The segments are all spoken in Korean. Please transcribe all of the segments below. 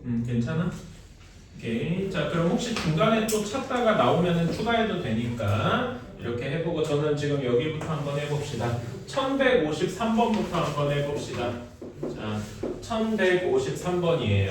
괜찮아? 오케이. 자, 그럼 혹시 중간에 또 찾다가 나오면은 추가해도 되니까 이렇게 해보고 저는 지금 여기부터 한번 해봅시다. 1153번부터 한번 해봅시다. 자, 1153번이에요.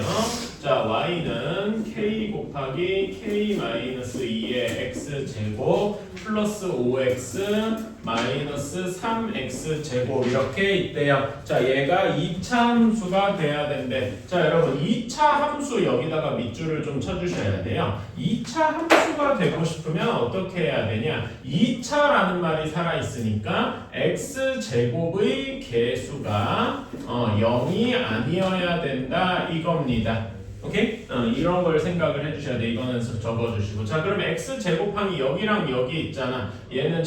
자, y는 k 곱하기 k-2의 x제곱 플러스 5x 마이너스 3x제곱 이렇게 있대요. 자, 얘가 2차 함수가 돼야 된대. 자, 여러분 2차 함수 여기다가 밑줄을 좀 쳐주셔야 돼요. 2차 함수가 되고 싶으면 어떻게 해야 되냐? 2차라는 말이 살아있으니까 x제곱의 개수가 0이 아니어야 된다 이겁니다. 오케이? 이런 걸 생각을 해주셔야 돼. 이거는 적어주시고. 자, 그럼 x 제곱항이 여기랑 여기 있잖아. 얘는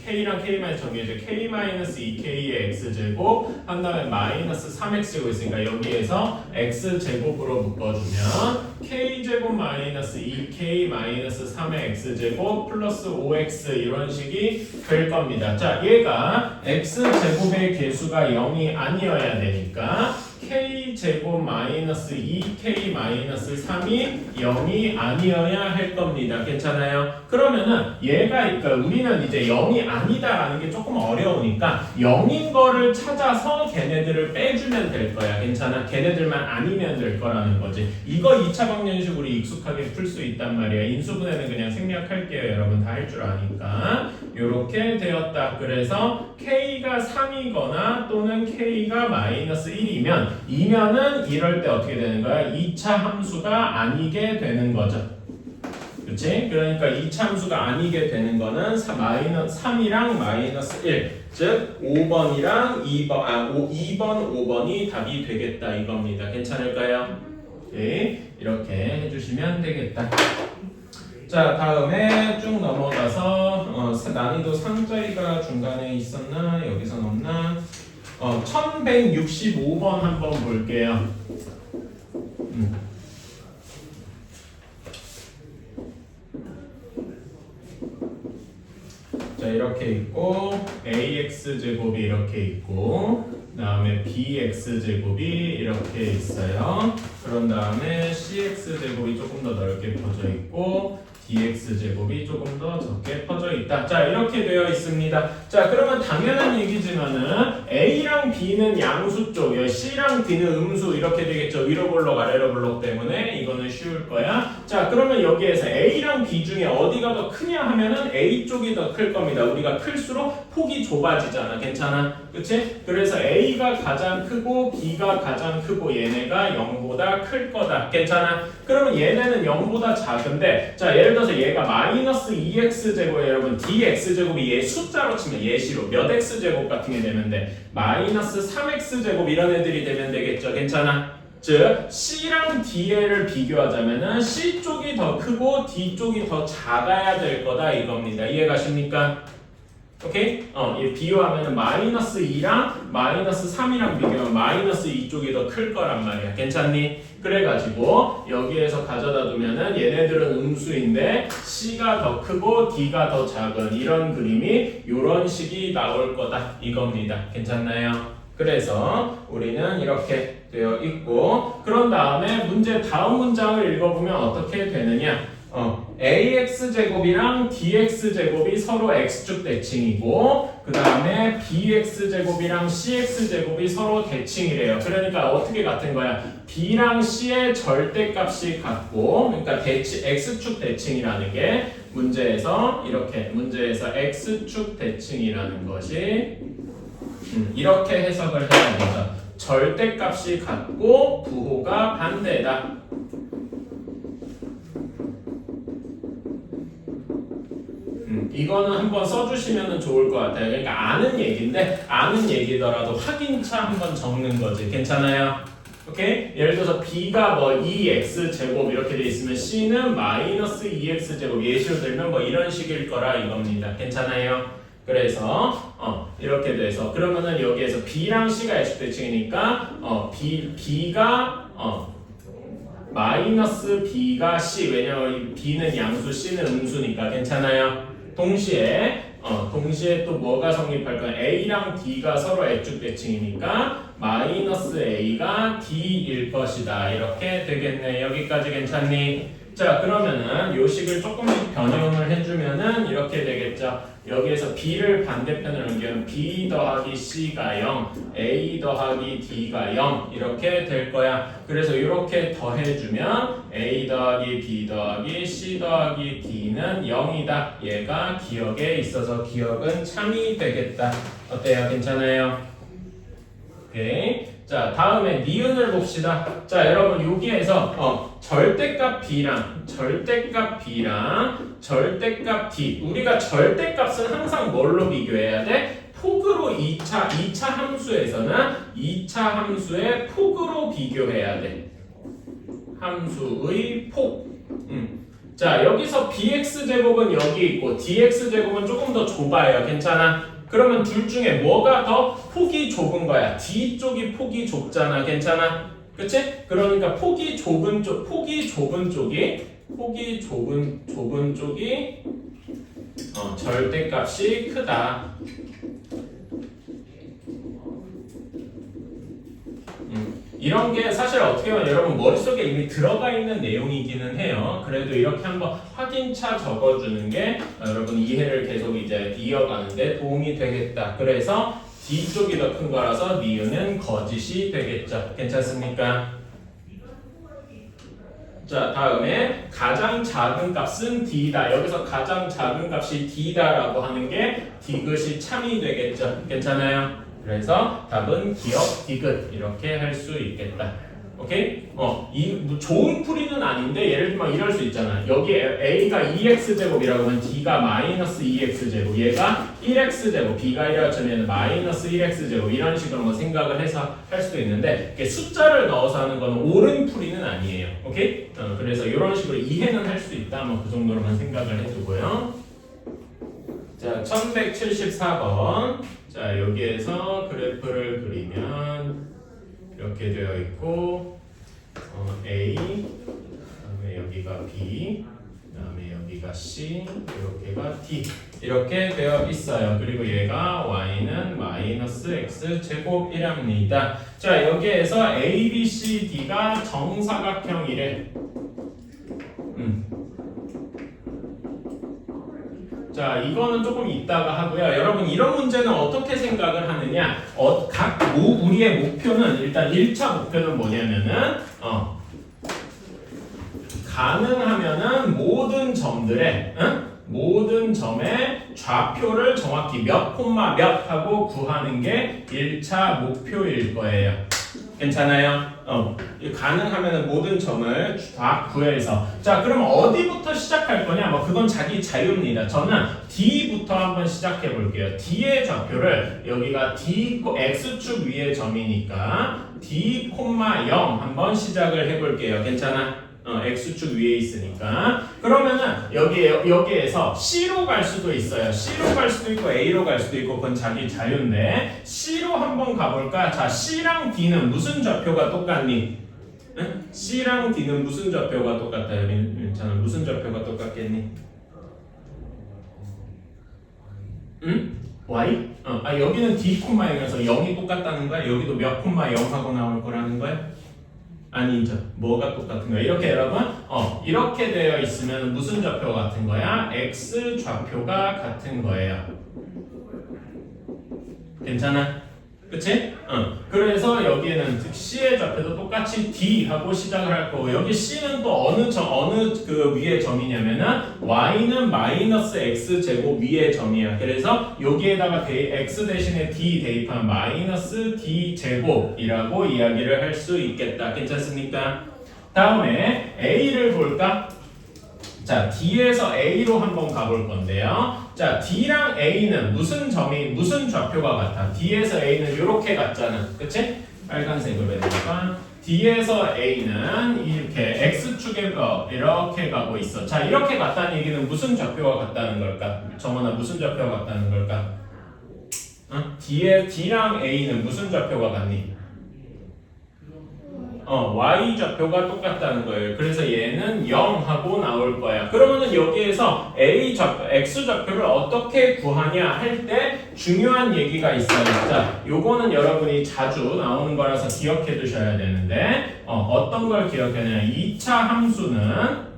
k랑 k만 정해져. k-2k의 x 제곱 한 다음에 마이너스 3x고 있으니까 여기에서 x 제곱으로 묶어주면 k 제곱 마이너스 2k 마이너스 3의 x 제곱 플러스 5x 이런 식이 될 겁니다. 자, 얘가 x 제곱의 개수가 0이 아니어야 되니까. k제곱 마이너스 2k 마이너스 3이 0이 아니어야 할 겁니다. 괜찮아요? 그러면은 얘가 그러니까 우리는 이제 0이 아니다라는 게 조금 어려우니까 0인 거를 찾아서 걔네들을 빼주면 될 거야. 괜찮아? 걔네들만 아니면 될 거라는 거지. 이거 2차 방정식으로 익숙하게 풀 수 있단 말이야. 인수분해는 그냥 생략할게요. 여러분 다 할 줄 아니까. 요렇게 되었다. 그래서 k가 3이거나 또는 k가 마이너스 1이면 이면은 이럴 때 어떻게 되는 거야? 2차 함수가 아니게 되는 거죠. 그렇지? 그러니까 2차 함수가 아니게 되는 거는 3이랑 마이너스 1, 즉 5번이랑 2번, 5번이 답이 되겠다 이겁니다. 괜찮을까요? 네, 이렇게 해주시면 되겠다. 자, 다음에 쭉 넘어가서 난이도 상자리가 중간에 있었나? 여기선 없나? 1165번 한번 볼게요. 자, 이렇게 있고 ax제곱이 이렇게 있고 그 다음에 bx제곱이 이렇게 있어요. 그런 다음에 cx제곱이 조금 더 넓게 퍼져 있고 dx제곱이 조금 더 적게 퍼져 있다. 자, 이렇게 되어 있습니다. 자, 그러면 당연한 얘기지만은 A랑 B는 양수 쪽, C랑 D는 음수 이렇게 되겠죠. 위로 볼록 아래로 볼록 때문에 이거는 쉬울 거야. 자, 그러면 여기에서 A랑 B 중에 어디가 더 크냐 하면은 A 쪽이 더 클 겁니다. 우리가 클수록 폭이 좁아지잖아. 괜찮아? 그치? 그래서 A가 가장 크고 B가 가장 크고 얘네가 0보다 클 거다. 괜찮아? 그러면 얘네는 0보다 작은데 자, 예를 들어서 얘가 마이너스 2x제곱에 여러분 dx제곱이 얘 숫자로 치면 예시로 몇 x제곱 같은 게 되면 돼? 마이너스 3x제곱 이런 애들이 되면 되겠죠. 괜찮아? 즉 C랑 D를 비교하자면은 C 쪽이 더 크고 D 쪽이 더 작아야 될 거다 이겁니다. 이해가십니까? 오케이? 얘 비교하면은 마이너스 2랑 마이너스 3이랑 비교하면 마이너스 2 쪽이 더 클 거란 말이야. 괜찮니? 그래가지고 여기에서 가져다 두면은 얘네들은 음수인데 C가 더 크고 D가 더 작은 이런 그림이 이런 식이 나올 거다 이겁니다. 괜찮나요? 그래서 우리는 이렇게 되어 있고 그런 다음에 문제 다음 문장을 읽어보면 어떻게 되느냐? ax제곱이랑 dx제곱이 서로 x축 대칭이고 그 다음에 bx제곱이랑 cx제곱이 서로 대칭이래요. 그러니까 어떻게 같은 거야? b랑 c의 절대값이 같고 그러니까 x축 대칭이라는 게 문제에서 이렇게 문제에서 x축 대칭이라는 것이 이렇게 해석을 해야 됩니다. 절대값이 같고 부호가 반대다. 이거는 한번 써주시면 좋을 것 같아요. 그러니까 아는 얘기인데 아는 얘기더라도 확인차 한번 적는 거지. 괜찮아요? 오케이? 예를 들어서 b가 뭐 2x제곱 이렇게 돼 있으면 c는 마이너스 2x제곱 예시로 들면 뭐 이런 식일 거라 이겁니다. 괜찮아요? 그래서 이렇게 돼서 그러면은 여기에서 b랑 c가 x대칭이니까 b가 마이너스 b가 c 왜냐면 b는 양수 c는 음수니까 괜찮아요? 동시에 또 뭐가 성립할 거야? A랑 D가 서로 X축 대칭이니까 마이너스 a가 d일 것이다. 이렇게 되겠네. 여기까지 괜찮니? 자, 그러면은 요 식을 조금씩 변형을 해주면은 이렇게 되겠죠. 여기에서 b를 반대편으로 옮기면 b 더하기 c가 0, a 더하기 d가 0 이렇게 될 거야. 그래서 이렇게 더해주면 a 더하기 b 더하기 c 더하기 d는 0이다. 얘가 기억에 있어서 기억은 참이 되겠다. 어때요? 괜찮아요? 오케이. 자, 다음에 니은을 봅시다. 자, 여러분 여기에서 절대값 b랑 절대값 d 우리가 절대값은 항상 뭘로 비교해야 돼? 폭으로 2차 함수에서는 2차 함수의 폭으로 비교해야 돼. 함수의 폭. 자, 여기서 bx제곱은 여기 있고 dx제곱은 조금 더 좁아요. 괜찮아? 그러면 둘 중에 뭐가 더 폭이 좁은 거야? D 쪽이 폭이 좁잖아. 괜찮아? 그치? 그러니까 폭이 좁은 쪽이 절대값이 크다. 이런 게 사실 어떻게 보면 여러분 머릿속에 이미 들어가 있는 내용이기는 해요. 그래도 이렇게 한번 확인차 적어주는 게 여러분 이해를 계속 이제 이어가는데 도움이 되겠다. 그래서 D 쪽이 더 큰 거라서 니은은 거짓이 되겠죠. 괜찮습니까? 자, 다음에 가장 작은 값은 D다. 여기서 가장 작은 값이 D다라고 하는 게 디귿이 참이 되겠죠. 괜찮아요? 그래서 답은 기억 디귿 이렇게 할 수 있겠다. 오케이? 이 좋은 풀이는 아닌데 예를 들면 이럴 수 있잖아. 여기에 a가 2x제곱이라고 하면 d가 마이너스 2x제곱, 얘가 1x제곱, b가 1이라고 하면 마이너스 1x제곱 이런 식으로 생각을 해서 할 수도 있는데 이렇게 숫자를 넣어서 하는 건 옳은 풀이는 아니에요. 오케이? 그래서 이런 식으로 이해는 할 수 있다. 그 정도로만 생각을 해두고요. 자, 1174번. 자, 여기에서 그래프를 그리면 이렇게 되어 있고 A, 그다음에 여기가 B, 그다음에 여기가 C, 이렇게가 D 이렇게 되어 있어요. 그리고 얘가 Y는 마이너스 X 제곱이랍니다. 자, 여기에서 A, B, C, D가 정사각형이래. 자, 이거는 조금 이따가 하고요. 여러분 이런 문제는 어떻게 생각을 하느냐? 우리의 목표는 일단 1차 목표는 뭐냐면은 가능하면은 모든 점들의 모든 점의 좌표를 정확히 몇 콤마 몇 하고 구하는 게 1차 목표일 거예요. 괜찮아요? 가능하면 모든 점을 다 구해서. 자, 그럼 어디부터 시작할 거냐? 그건 자기 자유입니다. 저는 D부터 한번 시작해 볼게요. D의 좌표를 여기가 D, X축 위의 점이니까 D, 0 한번 시작을 해 볼게요. 괜찮아? X축 위에 있으니까. 그러면은 여기에서 C로 갈 수도 있어요. C로 갈 수도 있고 A로 갈 수도 있고 그건 자기 자유인데 C로 한번 가볼까? 자, C랑 D는 무슨 좌표가 똑같니? 응? C랑 D는 무슨 좌표가 똑같다? 괜찮아. 무슨 좌표가 똑같겠니? 응? Y? 여기는 D, 0이라서 0이 똑같다는 거야? 여기도 몇 콤마 0하고 나올 거라는 거야? 아니죠. 뭐가 똑같은 거야? 이렇게 여러분, 이렇게 되어 있으면 무슨 좌표가 같은 거야? X 좌표가 같은 거예요. 괜찮아? 그치? 그래서 여기에는 C의 좌표도 똑같이 D 하고 시작을 할 거고, 여기 C는 또 어느 그 위의 점이냐면은 Y는 마이너스 X 제곱 위의 점이야. 그래서 여기에다가 X 대신에 D 대입한 마이너스 D 제곱이라고 이야기를 할 수 있겠다. 괜찮습니까? 다음에 A를 볼까? 자, D에서 A로 한번 가볼 건데요. 자, D랑 A는 무슨 좌표가 같아? D에서 A는 이렇게 같잖아. 그치? 빨간색으로 해볼까? D에서 A는 이렇게 X축에 이렇게 가고 있어. 자, 이렇게 같다는 얘기는 무슨 좌표가 같다는 걸까? 정원아, 무슨 좌표가 같다는 걸까? D랑 A는 무슨 좌표가 같니? y 좌표가 똑같다는 거예요. 그래서 얘는 0하고 나올 거야. 그러면은 여기에서 x 좌표를 어떻게 구하냐 할 때 중요한 얘기가 있어요. 자, 요거는 여러분이 자주 나오는 거라서 기억해 두셔야 되는데 어떤 걸 기억하냐? 2차 함수는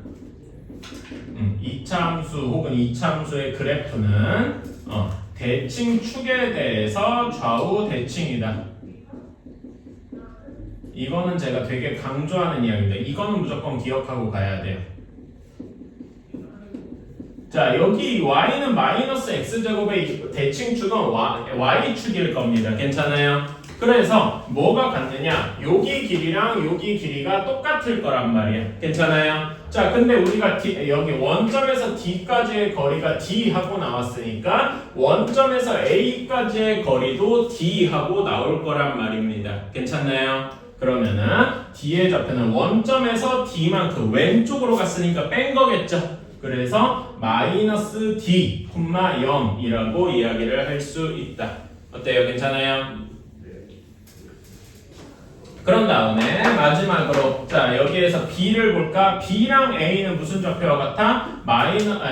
2차 함수 혹은 2차 함수의 그래프는 대칭 축에 대해서 좌우 대칭이다. 이거는 제가 되게 강조하는 이야기인데 이거는 무조건 기억하고 가야 돼요. 자, 여기 y는 마이너스 x제곱의 대칭축은 y축일 겁니다. 괜찮아요? 그래서 뭐가 같느냐? 여기 길이랑 여기 길이가 똑같을 거란 말이야. 괜찮아요? 자, 근데 우리가 여기 원점에서 D까지의 거리가 D하고 나왔으니까 원점에서 A까지의 거리도 D하고 나올 거란 말입니다. 괜찮나요? 그러면은 D의 좌표는 원점에서 D만큼 왼쪽으로 갔으니까 뺀 거겠죠. 그래서 마이너스 D, 0이라고 이야기를 할 수 있다. 어때요? 괜찮아요? 그런 다음에 마지막으로 자 여기에서 B를 볼까? B랑 A는 무슨 좌표와 같아?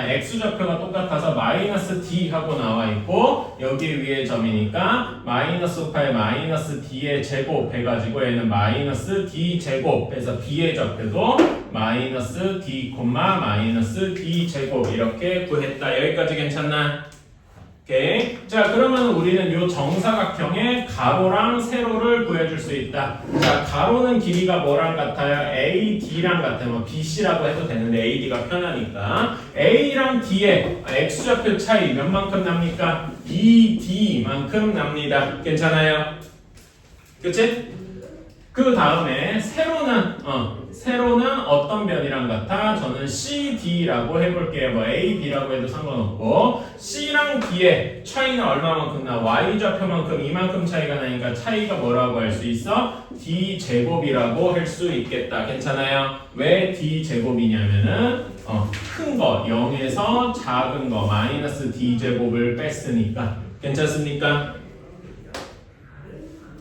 X 좌표가 똑같아서 마이너스 D 하고 나와 있고 여기 위에 점이니까 마이너스 8 마이너스 D의 제곱 해가지고 얘는 마이너스 D 제곱 해서 B의 좌표도 마이너스 D, 마이너스 D 제곱 이렇게 구했다. 여기까지 괜찮나? 오케이. 자, 그러면 우리는 요 정사각형의 가로랑 세로를 구해줄 수 있다. 자, 가로는 길이가 뭐랑 같아요? AD랑 같아요. 뭐 BC라고 해도 되는데 AD가 편하니까. A랑 D의 X좌표 차이 몇 만큼 납니까? 2D만큼 납니다. 괜찮아요? 그치? 그 다음에 세로는 어떤 변이랑 같아? 저는 CD라고 해볼게요. 뭐 AB라고 해도 상관없고 C랑 D의 차이는 얼마만큼 나? Y좌표만큼 이만큼 차이가 나니까 차이가 뭐라고 할 수 있어? D제곱이라고 할 수 있겠다. 괜찮아요? 왜 D제곱이냐면은 큰 거 0에서 작은 거 마이너스 D제곱을 뺐으니까. 괜찮습니까?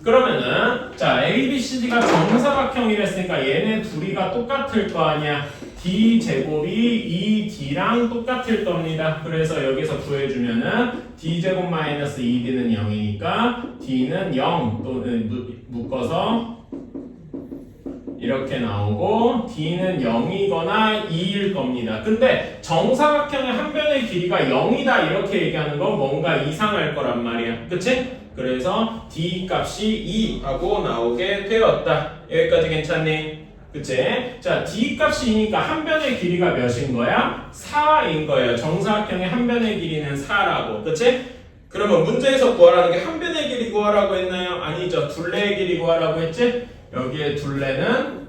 그러면은 자 A, B, C, D가 정사각형이랬으니까 얘네 둘이가 똑같을 거 아니야. D제곱이 2D랑 똑같을 겁니다. 그래서 여기서 구해주면은 D제곱 마이너스 2D는 0이니까 D는 0 또는 묶어서 이렇게 나오고 D는 0이거나 2일 겁니다. 근데 정사각형의 한 변의 길이가 0이다 이렇게 얘기하는 건 뭔가 이상할 거란 말이야. 그치? 그래서 D 값이 2하고 나오게 되었다. 여기까지 괜찮니? 그치? 자, D 값이 2니까 한 변의 길이가 몇인 거야? 4인 거예요. 정사각형의 한 변의 길이는 4라고. 그치? 그러면 문제에서 구하라는 게 한 변의 길이 구하라고 했나요? 아니죠. 둘레의 길이 구하라고 했지? 여기에 둘레는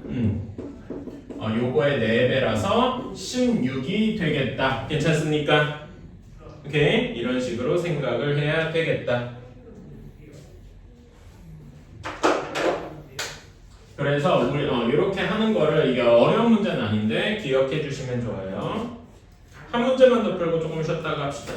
요거의 4배라서 16이 되겠다. 괜찮습니까? 오케이? 이런 식으로 생각을 해야 되겠다. 그래서 우리 이렇게 하는 거를 이게 어려운 문제는 아닌데 기억해 주시면 좋아요. 한 문제만 더 풀고 조금 쉬었다가 합시다.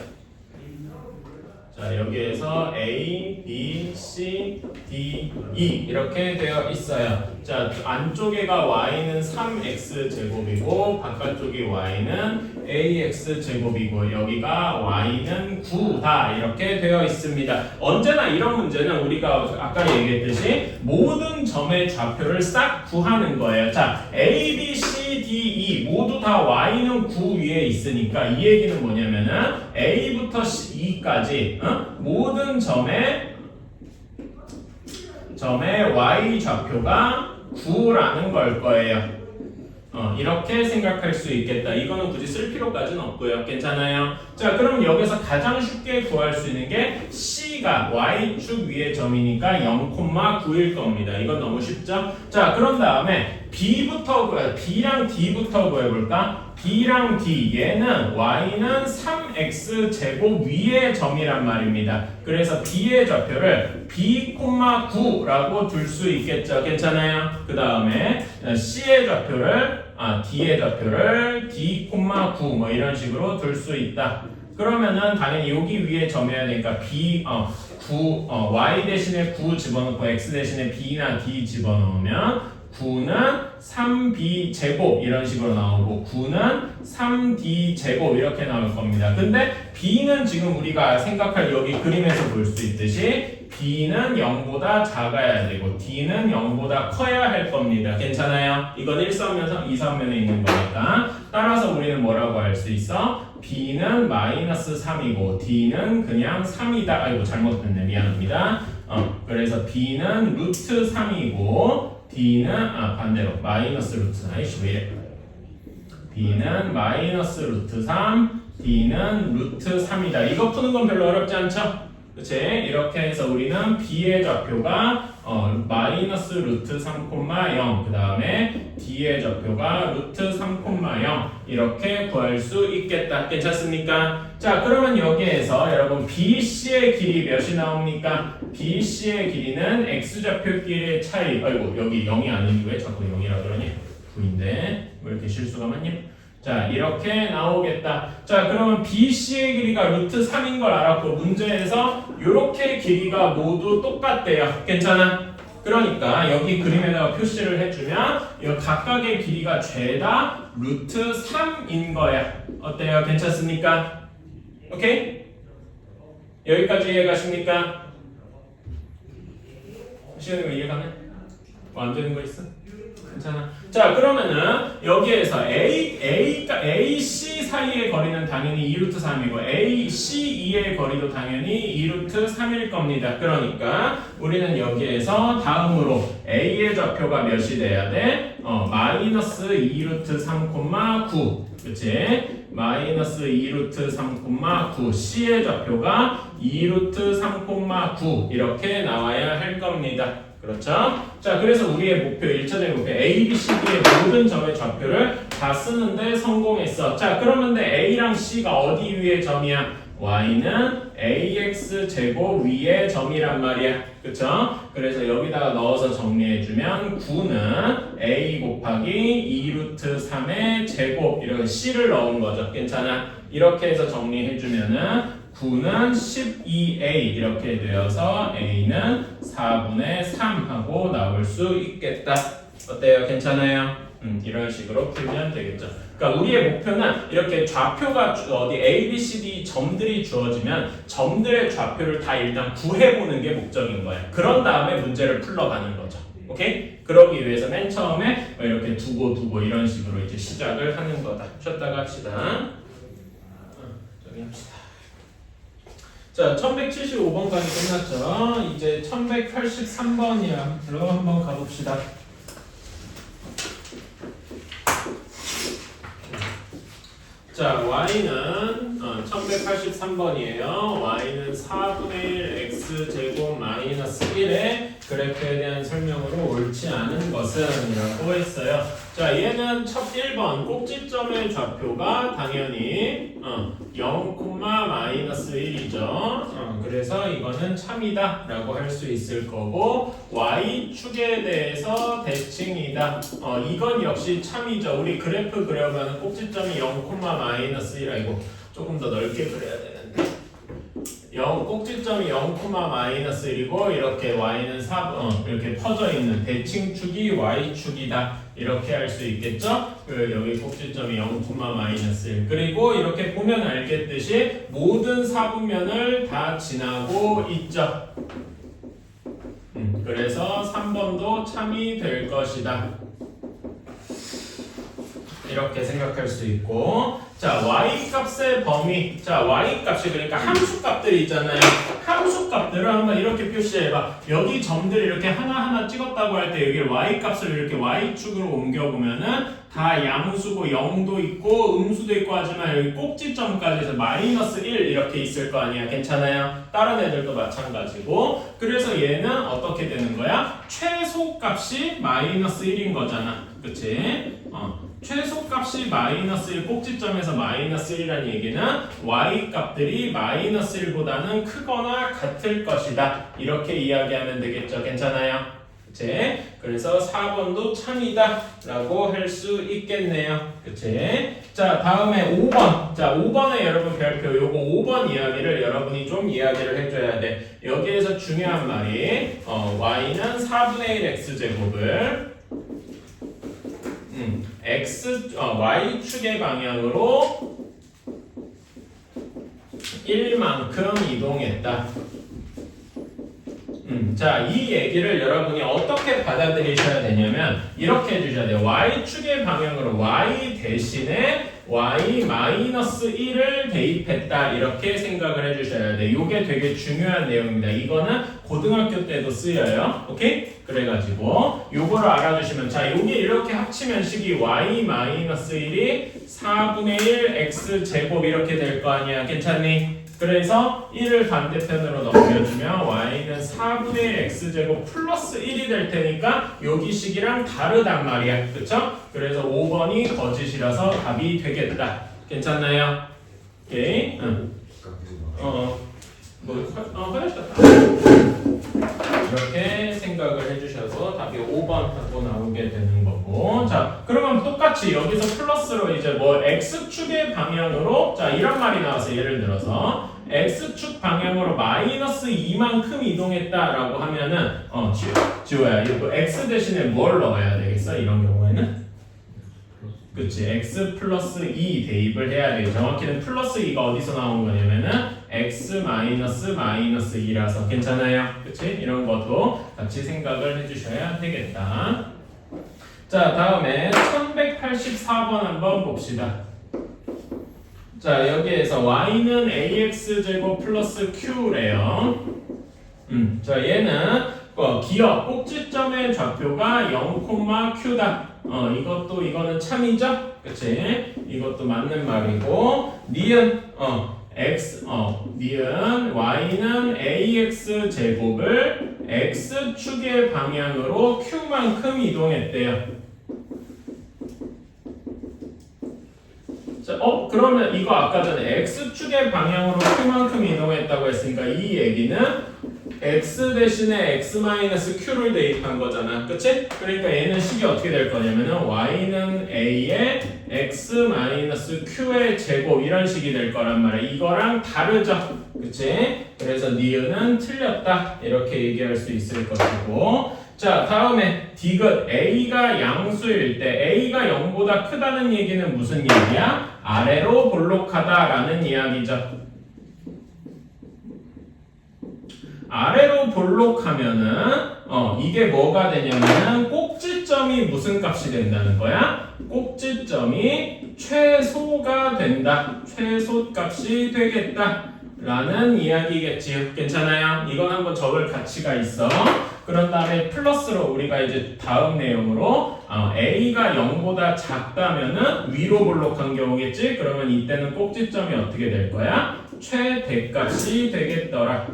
자, 여기에서 A, B, C, D, E 이렇게 되어 있어요. 자, 안쪽에가 y는 3x 제곱이고 바깥쪽이 y는 ax 제곱이고 여기가 y는 9다 이렇게 되어 있습니다. 언제나 이런 문제는 우리가 아까 얘기했듯이 모든 점의 좌표를 싹 구하는 거예요. 자, A, B, C, D, E 모두 다 y는 9 위에 있으니까 이 얘기는 뭐냐면은 A부터 E까지 모든 점의 y 좌표가 9라는 걸 거예요. 이렇게 생각할 수 있겠다. 이거는 굳이 쓸 필요까지는 없고요. 괜찮아요? 자, 그럼 여기서 가장 쉽게 구할 수 있는 게 C가 Y축 위의 점이니까 0,9일 겁니다. 이건 너무 쉽죠? 자, 그런 다음에 B랑 D부터 구해볼까? B랑 D, 얘는 Y는 3X 제곱 위의 점이란 말입니다. 그래서 B의 좌표를 B,9라고 둘 수 있겠죠. 괜찮아요? 그 다음에 C의 좌표를 D의 좌표를 D,9 뭐 이런 식으로 둘 수 있다. 그러면은 당연히 여기 위에 점이어야 되니까 Y 대신에 9 집어넣고 X 대신에 B나 D 집어넣으면 9는 3b 제곱 이런 식으로 나오고 9는 3d 제곱 이렇게 나올 겁니다. 근데 b는 지금 우리가 생각할 여기 그림에서 볼 수 있듯이 b는 0보다 작아야 되고 d는 0보다 커야 할 겁니다. 괜찮아요? 이건 1사면서 2사면에 있는 거니까. 따라서 우리는 뭐라고 할 수 있어? b는 마이너스 3이고 d는 그냥 3이다. 아이고 잘못됐네. 미안합니다. 그래서 b는 루트 3이고 d는 반대로 마이너스 루트 3. 아이씨 왜 이래? b는 마이너스 루트 3, d는 루트 3이다. 이거 푸는 건 별로 어렵지 않죠? 그치? 이렇게 해서 우리는 b의 좌표가 마이너스 루트 3,0 그 다음에 d의 좌표가 루트 3,0 이렇게 구할 수 있겠다. 괜찮습니까? 자 그러면 여기에서 여러분 BC의 길이 몇이 나옵니까? BC의 길이는 x좌표끼리의 차이. 아이고 여기 0이 아니니 왜 자꾸 0이라 그러니? 9인데 왜 이렇게 실수가 많니? 자 이렇게 나오겠다. 자 그러면 BC의 길이가 루트 3인 걸 알았고 문제에서 이렇게 길이가 모두 똑같대요. 괜찮아? 그러니까 여기 그림에다가 표시를 해주면 이 각각의 길이가 죄다 루트 3인 거야. 어때요? 괜찮습니까? 오케이? 여기까지 이해가십니까? 시간이 이해가네? 뭐 안 되는 거 있어? 괜찮아. 자 그러면은 여기에서 AC 사이의 거리는 당연히 2루트 3이고 ACE의 거리도 당연히 2루트 3일 겁니다. 그러니까 우리는 여기에서 다음으로 A의 좌표가 몇이 돼야 돼? 마이너스 2루트 3,9 그치? 마이너스 2루트 3,9 C의 좌표가 2루트 3,9 이렇게 나와야 할 겁니다. 그렇죠? 자, 그래서 우리의 목표, 1차적인 목표 A, B, C, D의 모든 점의 좌표를 다 쓰는데 성공했어. 자, 그러면 A랑 C가 어디 위의 점이야? Y는 AX 제곱 위의 점이란 말이야. 그쵸? 그래서 여기다가 넣어서 정리해주면 9는 A 곱하기 2루트 3의 제곱 이렇게 C를 넣은 거죠. 괜찮아? 이렇게 해서 정리해주면은 9는 12A 이렇게 되어서 A는 4분의 3 하고 나올 수 있겠다. 어때요? 괜찮아요? 이런 식으로 풀면 되겠죠. 그러니까 우리의 목표는 이렇게 좌표가 어디 A, B, C, D 점들이 주어지면 점들의 좌표를 다 일단 구해보는 게 목적인 거예요. 그런 다음에 문제를 풀러가는 거죠. 오케이? 그러기 위해서 맨 처음에 이렇게 두고 이런 식으로 이제 시작을 하는 거다. 쉬었다가 합시다. 저기 합시다. 자, 1175번까지 끝났죠. 이제 1183번이야로 한번 가봅시다. 자, y는 1183번이에요. y는 4분의 1 x제곱 마이너스 1의 그래프에 대한 설명으로 옳지 않은 것은 이라고 했어요. 자, 얘는 첫 1번 꼭지점의 좌표가 당연히 0, 마이너스 1이죠. 그래서 이거는 참이다 라고 할 수 있을 거고 y축에 대해서 대칭이다. 이건 역시 참이죠. 우리 그래프 그려면 꼭지점이 0, 마이너스 1 아니고 조금 더 넓게 그려야 되는데 꼭지점이 0, 마이너스 1이고 이렇게 y는 4 이렇게 퍼져 있는 대칭축이 y축이다. 이렇게 할 수 있겠죠? 여기 꼭지점이 0, 마이너스 1 그리고 이렇게 보면 알겠듯이 모든 사분면을 다 지나고 있죠. 그래서 3번도 참이 될 것이다. 이렇게 생각할 수 있고 자 y값의 범위 자 y값이 그러니까 함수값들이 있잖아요. 함수값들을 한번 이렇게 표시해봐. 여기 점들 이렇게 하나하나 찍었다고 할 때 여기 y값을 이렇게 y축으로 옮겨보면은 다 양수고 0도 있고 음수도 있고 하지만 여기 꼭지점까지 해서 마이너스 1 이렇게 있을 거 아니야. 괜찮아요? 다른 애들도 마찬가지고 그래서 얘는 어떻게 되는 거야? 최소값이 마이너스 1인 거잖아. 그치? 최소값이 마이너스 1 꼭지점에서 마이너스 1이라는 얘기는 y값들이 마이너스 1보다는 크거나 같을 것이다. 이렇게 이야기하면 되겠죠. 괜찮아요? 그치? 그래서 4번도 참이다 라고 할 수 있겠네요. 그치? 자 다음에 5번 자 5번에 여러분 별표 요거 5번 이야기를 여러분이 좀 이야기를 해줘야 돼. 여기에서 중요한 말이 y는 4분의 1 x제곱을 y축의 방향으로 1만큼 이동했다. 자, 이 얘기를 여러분이 어떻게 받아들이셔야 되냐면 이렇게 해주셔야 돼요. y축의 방향으로 y 대신에 y-1을 대입했다 이렇게 생각을 해주셔야 돼요. 이게 되게 중요한 내용입니다. 이거는 고등학교 때도 쓰여요. 오케이? 그래가지고 요거를 알아두시면 자, 요게 이렇게 합치면 식이 y-1이 4분의 1 x제곱 이렇게 될 거 아니야. 괜찮니? 그래서 1을 반대편으로 넘겨주면 y는 4분의 1 x제곱 플러스 1이 될 테니까 여기 식이랑 다르단 말이야. 그쵸? 그래서 5번이 거짓이라서 답이 되겠다. 괜찮나요? 오케이? 응. 화장실 갔다. 이렇게 생각을 해주셔서 답이 5번 하고 나오게 되는 거고. 자, 그러면 똑같이 여기서 플러스로 이제 뭐 x축의 방향으로 자, 이런 말이 나왔어요. 예를 들어서 x축 방향으로 마이너스 2만큼 이동했다라고 하면은 지호야, 이거 x 대신에 뭘 넣어야 되겠어? 이런 경우에는? 그치, x 플러스 2 대입을 해야 돼요. 정확히는 플러스 2가 어디서 나온 거냐면은 x 마이너스 2라서 괜찮아요? 그치? 이런 것도 같이 생각을 해주셔야 되겠다. 자, 다음에 1184번 한번 봅시다. 자, 여기에서 y는 ax제곱 플러스 q래요. 자, 얘는 기억 꼭지점의 좌표가 0,q다. 이거는 참이죠? 그치? 이것도 맞는 말이고, 니은 y는 ax제곱을 x축의 방향으로 q만큼 이동했대요. 그러면 이거 아까 전에 x축의 방향으로 q만큼 이동했다고 했으니까 이 얘기는 x 대신에 x-q를 대입한 거잖아. 그치? 그러니까 얘는 식이 어떻게 될 거냐면은 y는 a의 x-q의 제곱 이런 식이 될 거란 말이야. 이거랑 다르죠? 그치? 그래서 니은은 틀렸다 이렇게 얘기할 수 있을 것이고, 자, 다음에 디귿 a가 양수일 때 a가 0보다 크다는 얘기는 무슨 얘기야? 아래로 볼록하다라는 이야기죠. 아래로 볼록하면은 이게 뭐가 되냐면은 꼭지점이 무슨 값이 된다는 거야? 꼭지점이 최소가 된다. 최소 값이 되겠다. 라는 이야기겠지. 괜찮아요? 이건 한번 적을 가치가 있어. 그런 다음에 플러스로 우리가 이제 다음 내용으로 a가 0보다 작다면은 위로 볼록한 경우겠지. 그러면 이때는 꼭지점이 어떻게 될 거야? 최대값이 되겠더라.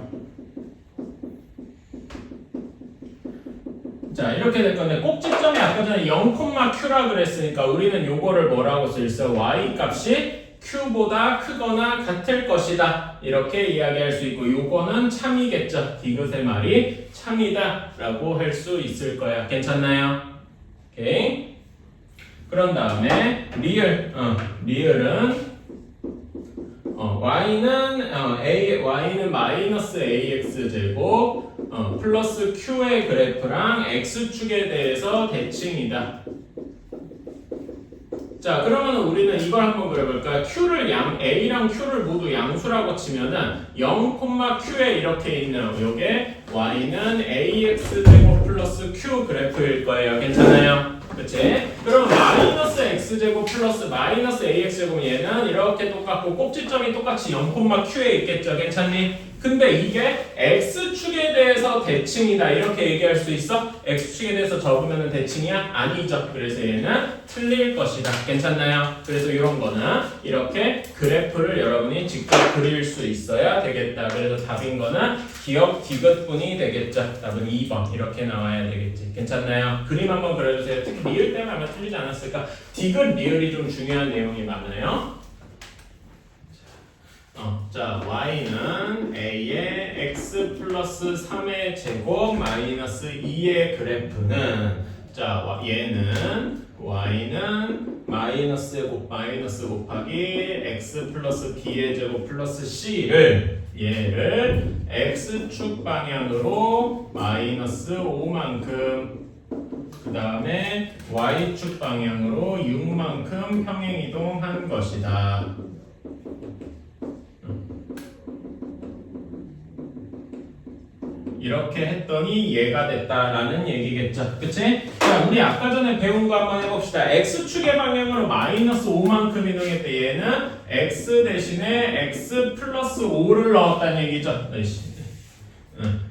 자, 이렇게 될 건데 꼭지점이 아까 전에 0,q라 그랬으니까 우리는 요거를 뭐라고 쓸 수 있어? y 값이 q보다 크거나 같을 것이다. 이렇게 이야기할 수 있고, 요거는 참이겠죠. 디귿의 말이 참이다 라고 할 수 있을 거야. 괜찮나요? 오케이. 그런 다음에 리을은 y는 마이너스 ax 제곱 플러스 q의 그래프랑 x축에 대해서 대칭이다. 자, 그러면 우리는 이걸 한번 그려볼까요? q를 a랑 q를 모두 양수라고 치면은 0,q에 이렇게 있는 요게 y는 ax 제곱 플러스 q 그래프일 거예요. 괜찮아요? 그치? 그럼 마이너스 x제곱 플러스 마이너스 ax제곱 얘는 이렇게 똑같고 꼭지점이 똑같이 0,q에 있겠죠. 괜찮니? 근데 이게 x축에 대해서 대칭이다 이렇게 얘기할 수 있어? x축에 대해서 적으면 대칭이야? 아니죠. 그래서 얘는 틀릴 것이다. 괜찮나요? 그래서 이런 거는 이렇게 그래프를 여러분이 직접 그릴 수 있어야 되겠다. 그래서 답인 거는 기억 디귿분이 되겠죠. 답은 2번 이렇게 나와야 되겠지. 괜찮나요? 그림 한번 그려주세요. 특히 리을 때문에 아마 틀리지 않았을까? 디귿 리을이 좀 중요한 내용이 많아요. 자, y는 a의 x 플러스 3의 제곱 마이너스 2의 그래프는 자, 얘는 y는 마이너스 곱하기 x 플러스 b의 제곱 플러스 c를 얘를 x축 방향으로 마이너스 5만큼 그 다음에 y축 방향으로 6만큼 평행이동한 것이다. 이렇게 했더니 얘가 됐다라는 얘기겠죠. 그치? 자, 우리 아까 전에 배운 거 한번 해봅시다. x축의 방향으로 마이너스 5만큼 이동했대. 얘는 x 대신에 x 플러스 5를 넣었다는 얘기죠.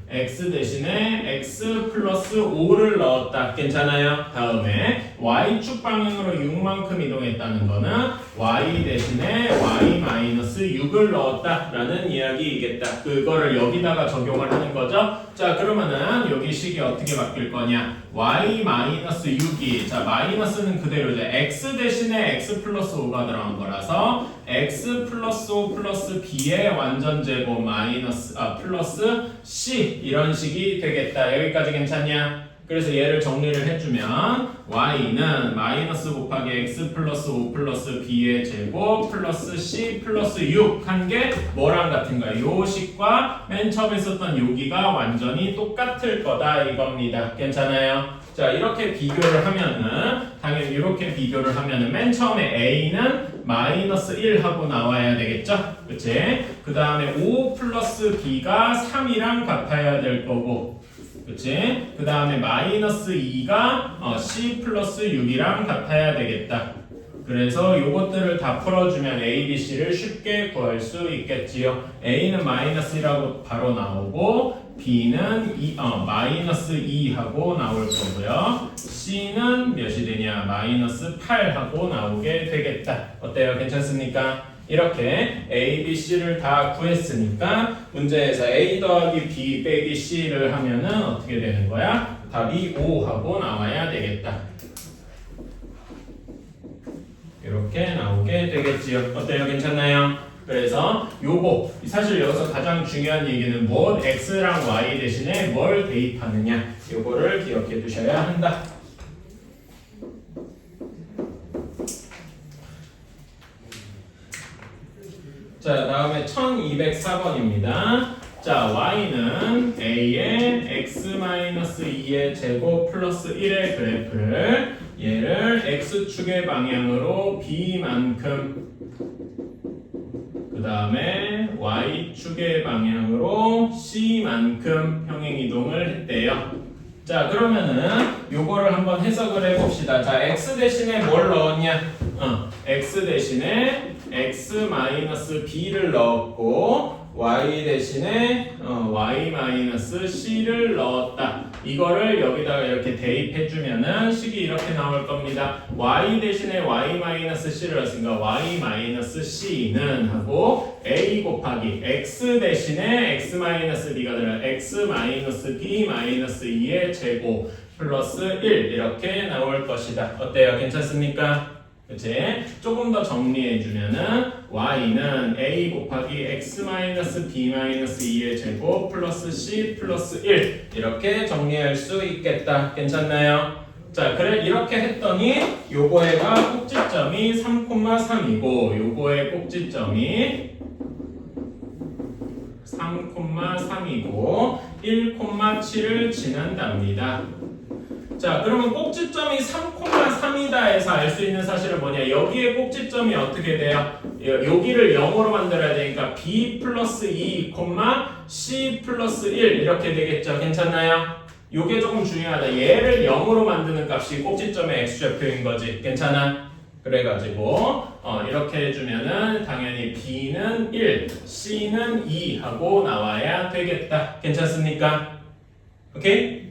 x 대신에 x 플러스 5를 넣었다. 괜찮아요? 다음에 y축 방향으로 6만큼 이동했다는 거는 y 대신에 y 마이너스 6을 넣었다 라는 이야기이겠다. 그거를 여기다가 적용을 하는 거죠. 자, 그러면은 여기 식이 어떻게 바뀔 거냐? y 마이너스 6이, 자, 마이너스는 그대로죠. x 대신에 x 플러스 5가 들어간 거라서 x 플러스 5 플러스 b의 완전 제곱 마이너스 플러스 c 이런 식이 되겠다. 여기까지 괜찮냐? 그래서 얘를 정리를 해주면 y는 마이너스 곱하기 x 플러스 5 플러스 b의 제곱 플러스 c 플러스 6 한 게 뭐랑 같은가? 요 식과 맨 처음에 썼던 여기가 완전히 똑같을 거다 이겁니다. 괜찮아요? 자, 이렇게 비교를 하면은 당연히 이렇게 비교를 하면은 맨 처음에 a는 마이너스 1 하고 나와야 되겠죠? 그치? 그 다음에 5 플러스 b가 3이랑 같아야 될 거고, 그치? 그 다음에 마이너스 2가 c 플러스 6이랑 같아야 되겠다. 그래서 요것들을 다 풀어주면 a, b, c를 쉽게 구할 수 있겠지요. a는 마이너스 1하고 바로 나오고, b는 마이너스 2하고 나올 거고요. c는 몇이 되냐? 마이너스 8하고 나오게 되겠다. 어때요? 괜찮습니까? 이렇게 a, b, c를 다 구했으니까 문제에서 a 더하기 b 빼기 c를 하면은 어떻게 되는 거야? 답이 5하고 나와야 되겠다. 이렇게 나오게 되겠지요. 어때요? 괜찮나요? 그래서 요거 사실 여기서 가장 중요한 얘기는 뭐 x랑 y 대신에 뭘 대입하느냐 요거를 기억해 두셔야 한다. 자, 다음에 1204번입니다. 자, y는 a의 x-2의 제곱 플러스 1의 그래프를 얘를 x축의 방향으로 b만큼 그 다음에 y축의 방향으로 c만큼 평행이동을 했대요. 자, 그러면은 요거를 한번 해석을 해봅시다. 자, x 대신에 뭘 넣었냐? x 대신에 x-b를 넣었고 y 대신에 y-c를 넣었다. 이거를 여기다가 이렇게 대입해주면은 식이 이렇게 나올 겁니다. y 대신에 y-c를 넣었으니까 y-c는 하고 a 곱하기 x 대신에 x-b가 들어가 x-b-2의 제곱 플러스 1 이렇게 나올 것이다. 어때요? 괜찮습니까? 그치? 조금 더 정리해주면은 y는 a 곱하기 x-b-2의 제곱 플러스 c 플러스 1 이렇게 정리할 수 있겠다. 괜찮나요? 자, 그래 이렇게 했더니 요거에가 꼭지점이 3,3이고 요거의 꼭지점이 3,3이고 1,7을 지난답니다. 자, 그러면 꼭지점이 3,3이다 해서 알 수 있는 사실은 뭐냐? 여기에 꼭지점이 어떻게 돼요? 여기를 0으로 만들어야 되니까 b 플러스 2, c 플러스 1 이렇게 되겠죠? 괜찮나요? 요게 조금 중요하다. 얘를 0으로 만드는 값이 꼭지점의 x좌표인 거지. 괜찮아? 그래가지고 이렇게 해주면은 당연히 b는 1, c는 2 하고 나와야 되겠다. 괜찮습니까? 오케이?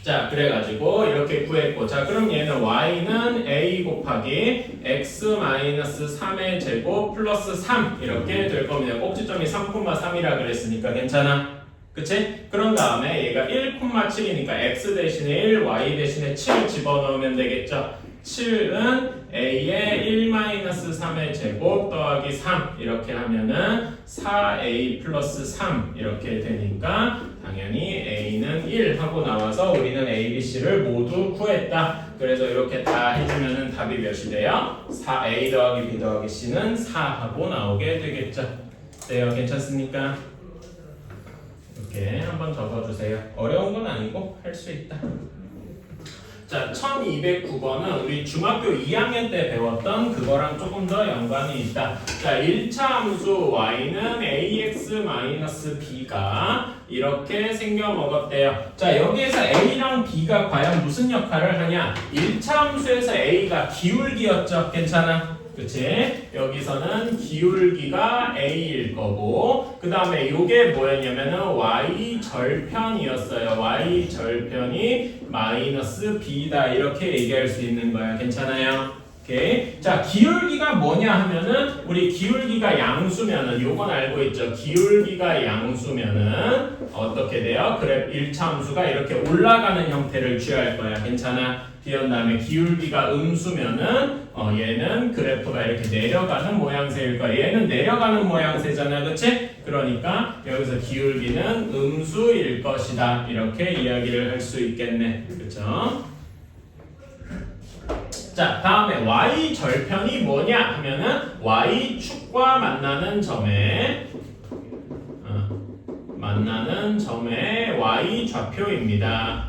자, 그래가지고 이렇게 구했고, 자, 그럼 얘는 y는 a 곱하기 x-3의 제곱 플러스 3 이렇게 될 겁니다. 꼭지점이 3,3이라 그랬으니까 괜찮아? 그치? 그런 다음에 얘가 1,7이니까 x 대신에 1, y 대신에 7 집어넣으면 되겠죠? 7은 a의 1-3의 제곱 더하기 3 이렇게 하면은 4a 플러스 3 이렇게 되니까 당연히 a는 1 하고 나와서 우리는 a, b, c를 모두 구했다. 그래서 이렇게 다 해주면은 답이 몇이 돼요? 4a 더하기 b 더하기 c는 4 하고 나오게 되겠죠. 네요, 괜찮습니까? 이렇게 한번 적어주세요. 어려운 건 아니고 할 수 있다. 자, 1209번은 우리 중학교 2학년 때 배웠던 그거랑 조금 더 연관이 있다. 자, 1차 함수 y는 ax-b가 이렇게 생겨 먹었대요. 자, 여기에서 a랑 b가 과연 무슨 역할을 하냐? 1차 함수에서 a가 기울기였죠. 괜찮아? 그치? 여기서는 기울기가 a일 거고 그 다음에 요게 뭐였냐면은 y 절편이었어요. y 절편이 마이너스 b다 이렇게 얘기할 수 있는 거야. 괜찮아요? 오케이. 자, 기울기가 뭐냐 하면은 우리 기울기가 양수면은 요건 알고 있죠. 기울기가 양수면은 어떻게 돼요? 그래 1차 함수가 이렇게 올라가는 형태를 취할 거야. 괜찮아? 뒤은 다음에 기울기가 음수면은 얘는 그래프가 이렇게 내려가는 모양새일 거야. 얘는 내려가는 모양새잖아. 그치? 그러니까 여기서 기울기는 음수일 것이다. 이렇게 이야기를 할 수 있겠네. 그쵸? 자, 다음에 y 절편이 뭐냐 하면은 y축과 만나는 점의 y 좌표입니다.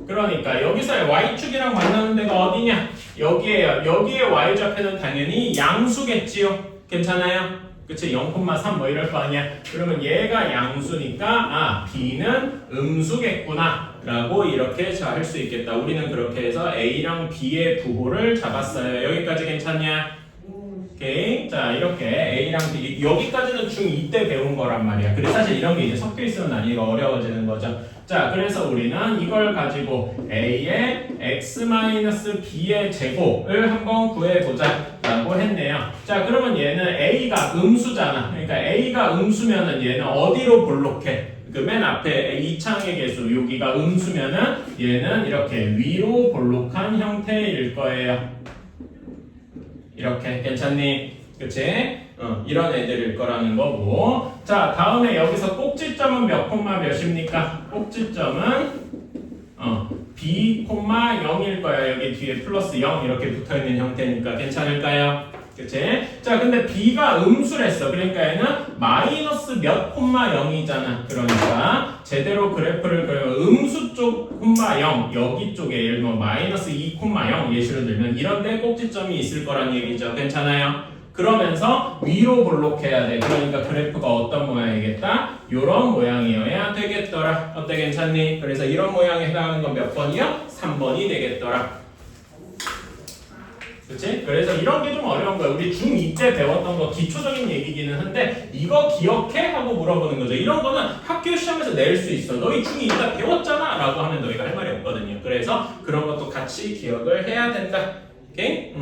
그러니까 여기서의 y축이랑 만나는 데가 어디냐? 여기에요. 여기에 y 좌표는 당연히 양수겠지요. 괜찮아요? 그치? 0,3 뭐 이럴 거 아니야. 그러면 얘가 양수니까 b는 음수겠구나 라고 이렇게 할 수 있겠다. 우리는 그렇게 해서 a랑 b의 부호를 잡았어요. 여기까지 괜찮냐? 오케이. 자, 이렇게 a랑 b 여기까지는 중2 때 배운 거란 말이야. 그래서 사실 이런 게 이제 섞여 있으면 나니가 어려워지는 거죠. 자, 그래서 우리는 이걸 가지고 a의 x-b의 제곱을 한번 구해보자 라고 했네요. 자, 그러면 얘는 a가 음수잖아. 그러니까 a가 음수면은 얘는 어디로 볼록해? 그 맨 앞에 이 창의 개수 여기가 음수면은 얘는 이렇게 위로 볼록한 형태일 거예요. 이렇게 괜찮니? 그치? 이런 애들일 거라는 거고. 자, 다음에 여기서 꼭지점은 몇 콤마 몇입니까? 꼭지점은 b, 0일 거야. 여기 뒤에 플러스 0 이렇게 붙어있는 형태니까 괜찮을까요? 그치? 자, 근데 b가 음수랬어. 그러니까 얘는 마이너스 몇 콤마 0이잖아. 그러니까 제대로 그래프를 그리면 음수 쪽 콤마 0 여기 쪽에 예를 들면 마이너스 2 콤마 0 예시를 들면 이런데 꼭지점이 있을 거란 얘기죠. 괜찮아요? 그러면서 위로 볼록해야 돼. 그러니까 그래프가 어떤 모양이겠다? 요런 모양이어야 되겠더라. 어때? 괜찮니? 그래서 이런 모양에 해당하는 건 몇 번이요? 3번이 되겠더라. 그치? 그래서 이런 게 좀 어려운 거야. 우리 중2 때 배웠던 거 기초적인 얘기기는 한데 이거 기억해? 하고 물어보는 거죠. 이런 거는 학교 시험에서 낼 수 있어. 너희 중2 때 배웠잖아 라고 하면 너희가 할 말이 없거든요. 그래서 그런 것도 같이 기억을 해야 된다. 오케이?